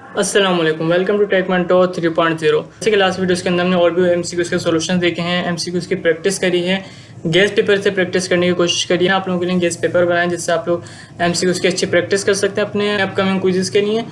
अस्सलाम वालेकुम, welcome to टेकमेंटो 3.0। जैसे कि लास्ट वीडियोस के अंदर हमने और भी एमसीक्यूज़ के सॉल्यूशन देखे हैं, एमसीक्यूज़ की प्रैक्टिस करी है, गेस्ट पेपर से प्रैक्टिस करने की कोशिश करी है। आप लोगों के लिए गेस्ट पेपर बनाएं जिससे आप लोग एमसीक्यूज़ की अच्छी प्रैक्टिस कर सकते हैं अपने अपकमिंग क्विज़ के लिए।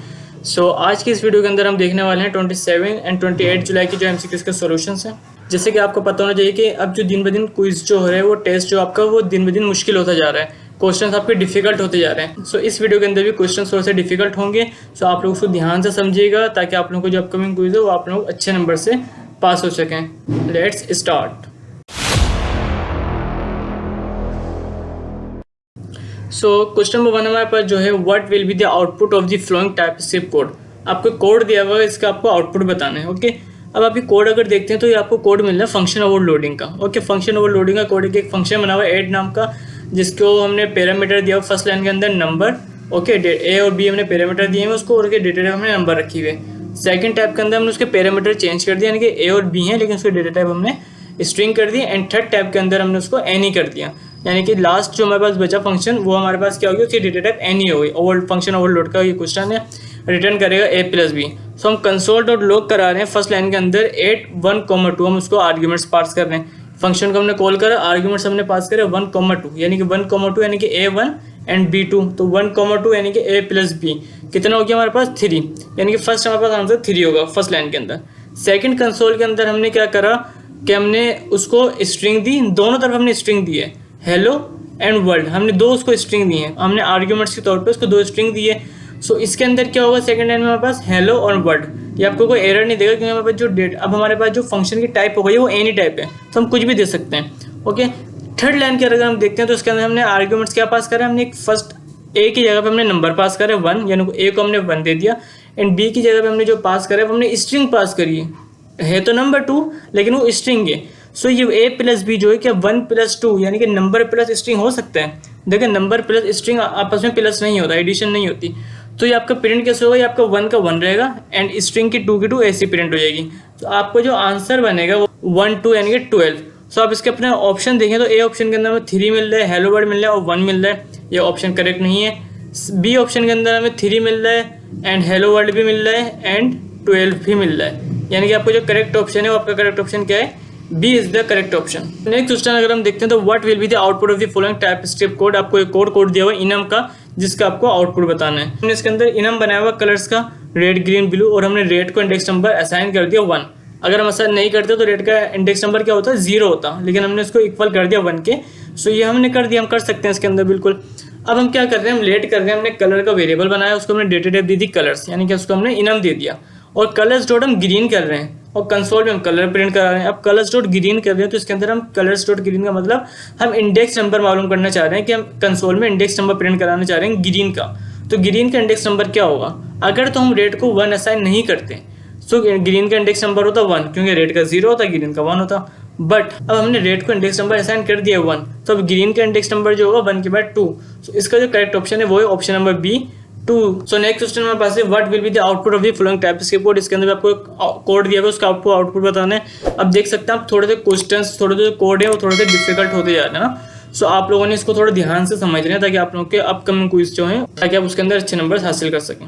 आज की इस वीडियो के अंदर हम देखने वाले हैं 27 एंड 28 जुलाई की जो एमसीक्यूज़ के सॉल्यूशंस हैं। जैसे कि आपको पता होना चाहिए कि अब जो दिन ब दिन क्विज जो हो रहा है, वो टेस्ट जो आपका वो दिन ब दिन मुश्किल होता जा रहा है, क्वेश्चंस आपके डिफिकल्ट होते जा रहे हैं। इस वीडियो के अंदर भी क्वेश्चंस थोड़े से डिफिकल्ट होंगे। आप लोग उसको ध्यान से समझिएगा ताकि आप लोगों को जो अपकमिंग क्विज है वो आप लोग अच्छे नंबर से पास हो सकें। Let's start. क्वेश्चन नंबर 1 हमारे पास जो है, what will be the output of the flowing TypeScript code. आपको कोड दिया हुआ है, इसका आपको आउटपुट बताना है। ओके, अब आप ये कोड अगर देखते हैं तो ये आपको कोड मिल रहा है फंक्शन ओवरलोडिंग का। ओके, फंक्शन ओवरलोडिंग का कोड एक फंक्शन बना हुआ है ऐड नाम का, जिसको हमने पैरामीटर दिया हुआ फर्स्ट लाइन के अंदर नंबर। ओके, ए और बी हमने पैरामीटर दिए हैं उसको, और डेटा टाइप हमने नंबर रखी हुई है। सेकंड टाइप के अंदर हमने उसके पैरामीटर चेंज कर दिया, यानी कि ए और बी हैं, लेकिन उसके डेटा टाइप हमने स्ट्रिंग कर दी। एंड थर्ड टाइप के अंदर हमने उसको एनी कर दिया, यानी कि लास्ट जो हमारे पास बचा फंक्शन वो हमारे पास क्या होगी, उसकी डेटा टाइप एनी हो गई। ओवर फंक्शन ओवरलोड का ये क्वेश्चन है, रिटर्न करेगा ए प्लस बी। हम कंसोल डॉट लॉग करा रहे हैं फर्स्ट लाइन के अंदर 8 1 2, हम उसको आर्ग्यूमेंट्स पास कर रहे हैं। फंक्शन को हमने कॉल करा, आर्ग्यूमेंट्स हमने पास करे 1 2, यानी कि 1 2 यानी कि A1 एंड B2। तो 1 2 यानी कि A प्लस बी कितना हो गया हमारे पास 3, यानी कि फर्स्ट हमारे पास आंसर 3 होगा फर्स्ट लाइन के अंदर। सेकंड कंसोल के अंदर हमने क्या करा कि हमने उसको स्ट्रिंग दी, दोनों तरफ हमने स्ट्रिंग दी है, हेलो एंड वर्ल्ड, हमने दो उसको स्ट्रिंग दी है, हमने आर्ग्यूमेंट्स के तौर पे उसको 2 स्ट्रिंग दी है। इसके अंदर क्या होगा, सेकंड लाइन में हमारे पास हेलो और वर्ड, ये आपको कोई एरर नहीं देगा क्योंकि हमारे पास जो अब हमारे पास जो फंक्शन की टाइप हो गई वो एनी टाइप है, तो हम कुछ भी दे सकते हैं। ओके, थर्ड लाइन के अगर हम देखते हैं तो इसके अंदर हमने आर्ग्यूमेंट्स क्या पास करा, हमने एक फर्स्ट ए की जगह पे हमने नंबर पास करा 1, यानी ए को हमने 1 दे दिया। एंड बी की जगह पे हमने जो पास करा है हमने स्ट्रिंग पास करी है तो नंबर 2, लेकिन वो स्ट्रिंग है। ये ए प्लस बी जो है क्या 1 + 2, यानी कि नंबर प्लस स्ट्रिंग हो सकता है। देखिए, नंबर प्लस स्ट्रिंग आपस में प्लस नहीं होता, एडिशन नहीं होती। तो ये आपका प्रिंट कैसे होगा, ये आपका 1 का 1 रहेगा एंड स्ट्रिंग की 2 की 2 ऐसी प्रिंट हो जाएगी। तो आपको जो आंसर बनेगा वो 1 2 यानी कि 12। आप इसके अपने ऑप्शन देखें तो ए ऑप्शन के अंदर हमें 3 मिल रहा है, हेलो वर्ड मिल रहा है और 1 मिल रहा है, ये ऑप्शन करेक्ट नहीं है। बी ऑप्शन के अंदर हमें 3 मिल रहा है एंड हेलो वर्ड भी मिल रहा है एंड 12 भी मिल रहा है, यानी कि आपको जो करेक्ट ऑप्शन है वो आपका करेक्ट ऑप्शन क्या है, B is the correct option. Next question अगर हम देखते हैं तो what will be the output of the following TypeScript code. आपको एक कोड दिया हुआ है इनम का, जिसका आपको आउटपुट बताना है। हमने इसके अंदर इनम बनाया हुआ कलर्स का, रेड ग्रीन ब्लू, और हमने रेड को इंडेक्स नंबर असाइन कर दिया 1। अगर हम असाइन नहीं करते तो रेड का इंडेक्स नंबर क्या होता है 0 होता, लेकिन हमने उसको इक्वल कर दिया 1 के। ये हमने कर दिया, हम कर सकते हैं इसके अंदर बिल्कुल। अब हम क्या कर रहे हैं, हम लेट कर रहे हैं, हमने कलर का वेरिएबल बनाया, उसको हमने डेटा टाइप दी थी कलर्स, यानी कि उसको हमने इनम दे दिया, और कलर्स डॉट हम ग्रीन कर रहे हैं और कंसोल में हम कलर प्रिंट करा रहे हैं। अब कलर्स डॉट ग्रीन कर रहे हैं तो इसके अंदर हम कलर्स डॉट ग्रीन का मतलब हम इंडेक्स नंबर मालूम करना चाह रहे हैं कि हम कंसोल में इंडेक्स नंबर प्रिंट कराना चाह रहे हैं ग्रीन का। तो ग्रीन का इंडेक्स नंबर क्या होगा, अगर तो हम रेड को 1 असाइन नहीं करते तो ग्रीन का इंडेक्स नंबर होता 1, क्योंकि रेड का 0 होता, ग्रीन का 1 होता। बट अब हमने रेड को इंडेक्स नंबर असाइन कर दिया 1, तो अब ग्रीन का इंडेक्स नंबर जो होगा 1 के बाद 2। इसका जो करेक्ट ऑप्शन है वो है option number B 2। Next question हमारे पास है, what will be the output of the following TypeScript code. इसके अंदर आपको एक कोड दिया हुआ है, उसका आपको आउटपुट बताना है। अब देख सकते हैं आप थोड़े से क्वेश्चंस, थोड़े से कोड है वो थोड़े से डिफिकल्ट होते जा रहे हैं ना। आप लोगों ने इसको थोड़ा ध्यान से समझना है ताकि आप लोगों के अपकमिंग क्विज जो है ताकि आप उसके अंदर अच्छे नंबर हासिल कर सकें।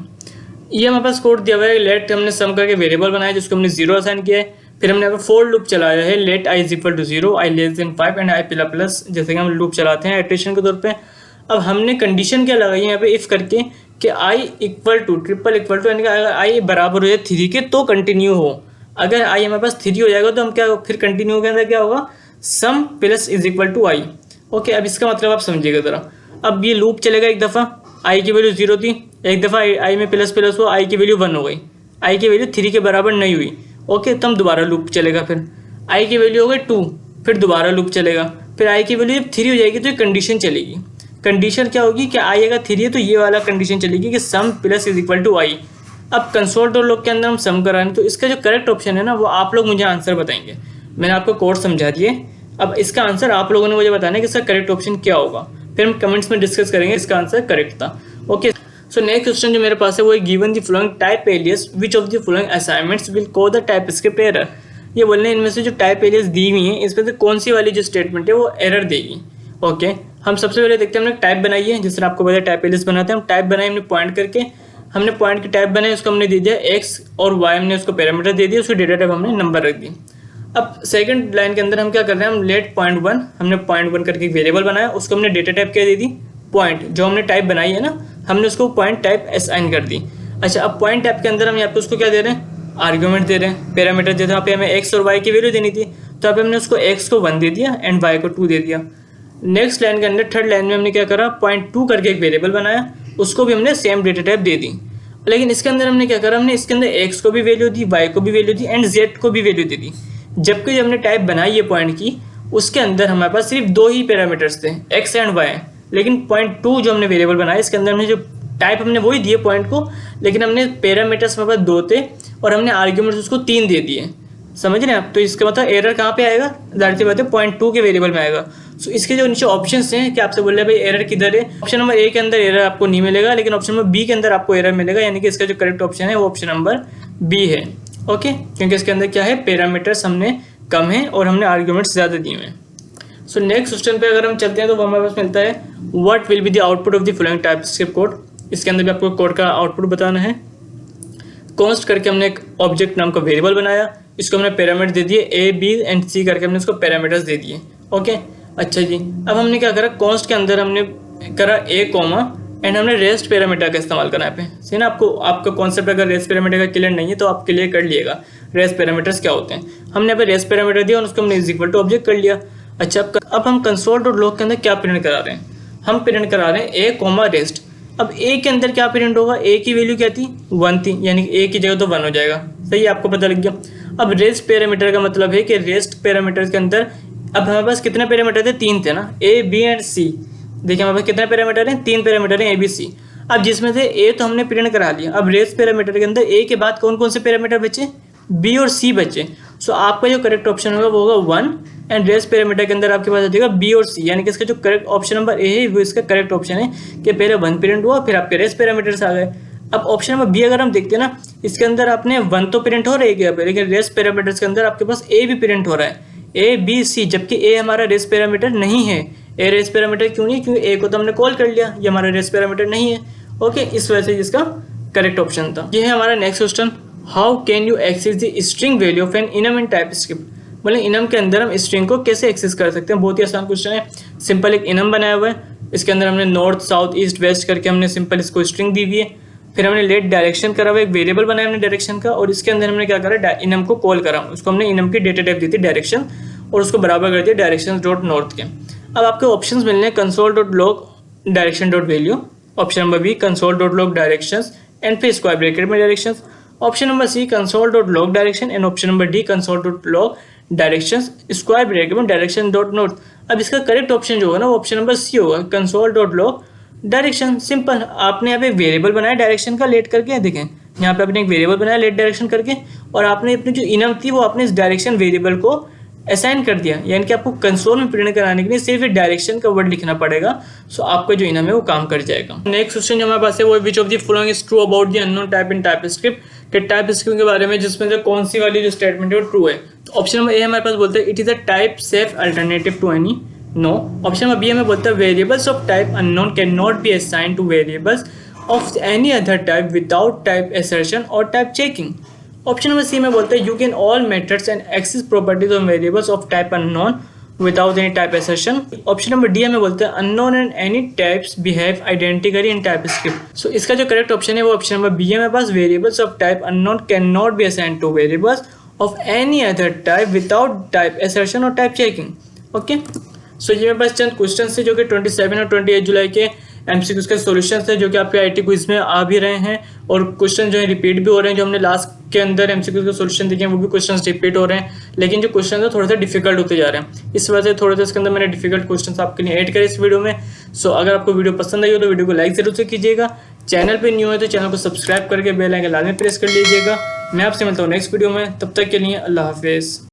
ये हमारे पास कोड दिया हुआ है, लेट हमने सम करके वेरिएबल बनाया जिसको हमने 0 असाइन किया है। फिर हमने यहाँ पे फोर लूप चलाया है, let i = 0, i < 5 and i++, जैसे कि हम लूप चलाते हैं इटरेशन के तौर पे। अब हमने कंडीशन क्या लगाई है यहाँ पे इफ करके कि i == यानी कि अगर i बराबर हो जाए 3 के तो कंटिन्यू हो। अगर i हमारे पास 3 हो जाएगा तो हम क्या फिर कंटिन्यू के अंदर क्या होगा, सम प्लस = i। ओके, अब इसका मतलब आप समझिएगा ज़रा। अब ये लूप चलेगा एक दफ़ा, i की वैल्यू 0 थी, एक दफ़ा i में प्लस प्लस हुआ, i की वैल्यू 1 हो गई, i की वैल्यू 3 के बराबर नहीं हुई। ओके, तो हम दोबारा लूप चलेगा, फिर i की वैल्यू हो गई 2, फिर दोबारा लूप चलेगा, फिर i की वैल्यू जब 3 हो जाएगी तो ये कंडीशन चलेगी। कंडीशन क्या होगी कि i अगर 3 है तो ये वाला कंडीशन चलेगी कि सम प्लस =i। अब कंसोल डॉट लॉग के अंदर हम सम कराएं तो इसका जो करेक्ट ऑप्शन है ना वो आप लोग मुझे आंसर बताएंगे। मैंने आपको कोड समझा दिए, अब इसका आंसर आप लोगों ने मुझे बताना है कि इसका करेक्ट ऑप्शन क्या होगा, फिर हम कमेंट्स में डिस्कस करेंगे इसका आंसर करेक्ट था। ओके, नेक्स्ट क्वेश्चन जो मेरे पास है वो है, given the following type alias which of the following assignments will cause the TypeScript error. ये बोलने हैं इनमें से जो टाइप एलियस दी हुई हैं इसमें से कौन सी वाली जो स्टेटमेंट है वो एरर देगी। ओके, हम सबसे पहले देखते हैं, हमने टाइप बनाई है, जिस तरह आपको पता है टाइप एलियस बनाते हैं हम, टाइप बनाई हमने पॉइंट करके। हमने पॉइंट की टाइप बनाई, उसको हमने दे दिया एक्स, और वाई हमने उसको पैरामीटर दे दिया, उसकी डेटा टाइप हमने नंबर रख दी। अब सेकंड लाइन के अंदर हम क्या कर रहे हैं, हम लेट पॉइंट वन, हमने पॉइंट वन करके एक वेरिएबल बनाया, उसको हमने डेटा टाइप क्या दे दी, पॉइंट, जो हमने टाइप बनाई है ना, हमने उसको पॉइंट टाइप असाइन कर दी। अच्छा, अब पॉइंट टाइप के अंदर हम यहाँ पे उसको क्या दे रहे हैं, आर्ग्यूमेंट दे रहे हैं, पैरामीटर दे रहे हैं। यहाँ पे हमें एक्स और वाई की वैल्यू देनी थी, तो यहाँ पे हमने उसको एक्स को 1 दे दिया एंड वाई को 2 दे दिया। नेक्स्ट लाइन के अंदर थर्ड लाइन में हमने क्या करा, पॉइंट 2 करके एक वेरिएबल बनाया, उसको भी हमने सेम डेटा टाइप दे दी। लेकिन इसके अंदर हमने क्या करा, हमने इसके अंदर एक्स को भी वैल्यू दी, वाई को भी वैल्यू दी एंड जेड को भी वैल्यू दे दी। जबकि जब हमने टाइप बनाई है पॉइंट की, उसके अंदर हमारे पास सिर्फ 2 ही पैरामीटर्स थे, एक्स एंड वाई। लेकिन पॉइंट 2 जो हमने वेरिएबल बनाया, इसके अंदर हमने जो टाइप हमने वही दिए पॉइंट को, लेकिन हमने पैरामीटर्स हमारे पास 2 थे और हमने आर्ग्यूमेंट्स उसको 3 दे दिए। समझ रहे हैं आप? तो इसका मतलब एरर कहाँ पे आएगा, जाहिर सी बात है पॉइंट 2 के वेरिएबल में आएगा। सो इसके जो नीचे ऑप्शंस हैं कि आपसे बोल रहे हैं भाई एरर किधर है, ऑप्शन नंबर ए के अंदर एरर आपको नहीं मिलेगा, लेकिन ऑप्शन नंबर बी के अंदर आपको एरर मिलेगा, यानी कि इसका जो करेक्ट ऑप्शन है वो ऑप्शन नंबर बी है। ओके, क्योंकि इसके अंदर क्या है, पैरामीटर्स हमने कम है और हमने आर्ग्यूमेंट्स ज़्यादा दिए हैं। सो नेक्स्ट क्वेश्चन पे अगर हम चलते हैं तो हमारे पास मिलता है what will be the output of the following TypeScript code. इसके अंदर भी आपको कोड का आउटपुट बताना है। कॉन्स्ट करके हमने एक ऑब्जेक्ट नाम का वेरिएबल बनाया, इसको हमने पैरामीटर दे दिए ए बी एंड सी करके हमने उसको पैरामीटर्स दे दिए। ओके, अच्छा जी, अब हमने क्या करा, कॉन्स्ट के अंदर हमने करा ए कॉमा एंड हमने रेस्ट पैरामीटर का इस्तेमाल करना है पे। सही ना? आपका कॉन्सेप्ट अगर रेस्ट पैरामीटर का क्लियर नहीं है तो आप क्लियर कर लिएगा रेस्ट पैरामीटर्स क्या होते हैं। हमने यहाँ पे रेस्ट पैरामीटर दिया और उसको हमने इज इक्वल टू ऑब्जेक्ट कर लिया। अच्छा, अब हम कंसोल डॉट लॉग के अंदर क्या प्रिंट करा रहे हैं, हम प्रिंट करा रहे हैं ए कॉमा रेस्ट। अब ए के अंदर क्या प्रिंट होगा, ए की वैल्यू क्या थी, 1 थी, यानी ए की जगह तो 1 हो जाएगा। सही है, आपको पता लग गया। अब रेस्ट पैरामीटर का मतलब है कि रेस्ट पैरामीटर के अंदर अब हमारे पास कितने पैरामीटर थे, 3 थे ना, ए बी एंड सी। देखिए हमारे पास कितने पैरामीटर हैं, 3 पैरामीटर हैं ए बी सी। अब जिसमें से ए तो हमने प्रिंट करा लिया, अब रेस्ट पैरामीटर के अंदर ए के बाद कौन कौन से पैरामीटर बचे, बी और सी बचे। सो आपका जो करेक्ट ऑप्शन होगा वो होगा 1 एंड रेस्ट पैरामीटर के अंदर आपके पास आ जाएगा बी और सी, यानी कि इसका जो करेक्ट ऑप्शन नंबर ए है वो इसका करेक्ट ऑप्शन है कि पहले 1 प्रिंट हुआ फिर आपके रेस्ट पैरामीटर्स आ गए। अब ऑप्शन नंबर बी अगर हम देखते हैं ना, इसके अंदर आपने 1 तो प्रिंट हो रहा है यहाँ पे, लेकिन रेस्ट पैरामीटर्स के अंदर आपके पास ए भी प्रिंट हो रहा है, ए बी सी, जबकि ए हमारा रेस्ट पैरामीटर नहीं है। ए रेस्ट पैरामीटर क्यों नहीं है, क्योंकि ए को तो हमने कॉल कर लिया, ये हमारा रेस्ट पैरामीटर नहीं है। ओके, इस वजह से इसका करेक्ट ऑप्शन था। ये है हमारा next question, how can you access the string value of an enum in TypeScript. मतलब इनम के अंदर हम स्ट्रिंग को कैसे एक्सेस कर सकते हैं, बहुत ही आसान क्वेश्चन है। सिंपल एक इनम बनाया हुआ है, इसके अंदर हमने नॉर्थ साउथ ईस्ट वेस्ट करके हमने सिंपल इसको स्ट्रिंग दी हुई है। फिर हमने लेट डायरेक्शन करा हुआ, एक वेरिएबल बनाया हमने डायरेक्शन का, और इसके अंदर हमने क्या करा, इनम को कॉल करा, उसको हमने इनम की डेटा टाइप दी थी डायरेक्शन, और उसको बराबर कर दिया डायरेक्शन डॉट नॉर्थ के। अब आपके ऑप्शंस मिलने हैं, console dot log direction dot value, option number B console dot log directions and फिर स्क्वायर ब्रैकेट में directions, option number C console dot log direction and option number D console dot log directions square bracket में direction dot north. अब इसका correct option जो होगा ना वो option number सी होगा, console dot log direction. Simple, आपने यहाँ पे वेरिएबल बनाया डायरेक्शन का लेट करके, देखें यहाँ पे आपने एक वेरिएबल बनाया लेट डायरेक्शन करके, और आपने अपनी जो इनम थी वो आपने इस डायरेक्शन वेरिएबल को असाइन कर दिया, यानी कि आपको कंसोल में प्रिंट कराने के लिए सिर्फ डायरेक्शन का वर्ड लिखना पड़ेगा। सो आपका जो इनम है वो काम कर जाएगा। नेक्स्ट क्वेश्चन जो हमारे पास है वो विच of the following is true about the unknown type in TypeScript, कि टाइपस्क्रिप्ट के बारे में जिसमें से कौन सी वाली जो स्टेटमेंट है वो ट्रू है। तो ऑप्शन नंबर ए हमारे पास बोलते हैं it is a type safe alternative to any, no. Option number B हमें बोलता है variables of type unknown can not be assigned to variables of any other type without type assertion और type checking. Option number C में बोलते हैं you can all methods and access properties of variables of type unknown without any type assertion. Option number D हमें बोलते हैं unknown and any types behave identically in TypeScript. सो इसका जो correct option है वो ऑप्शन नंबर बी है हमारे पास, variables of type unknown can not be assigned to variables of any other type without type assertion और टाइप चेकिंग। ओके, सो ये मेरे पास चंद क्वेश्चन है जो कि 27 और 28 जुलाई के एमसीक्यूज के सॉल्यूशंस है, जो कि आपके आईटी क्विज में आ भी रहे हैं, और क्वेश्चन जो है रिपीट भी हो रहे हैं। जो हमने लास्ट के अंदर एमसीक्यूज के सॉल्यूशन देखे हैं वो भी क्वेश्चन रिपीट हो रहे हैं, लेकिन जो क्वेश्चन है थोड़ा सा डिफिकल्ट होते जा रहे हैं, इस वजह से थोड़ा सा इसके अंदर मैंने डिफिकल्ट क्वेश्चन आपके लिए ऐड करे इस वीडियो में। सो अगर आपको वीडियो पसंद आई हो तो वीडियो को लाइक जरूर से कीजिएगा, चैनल पर न्यू है तो चैनल को सब्सक्राइब करके बेल आइकन लाजमी प्रेस कर लीजिएगा। मैं आपसे मिलता हूँ नेक्स्ट वीडियो में, तब तक के लिए अल्लाह हाफिज़।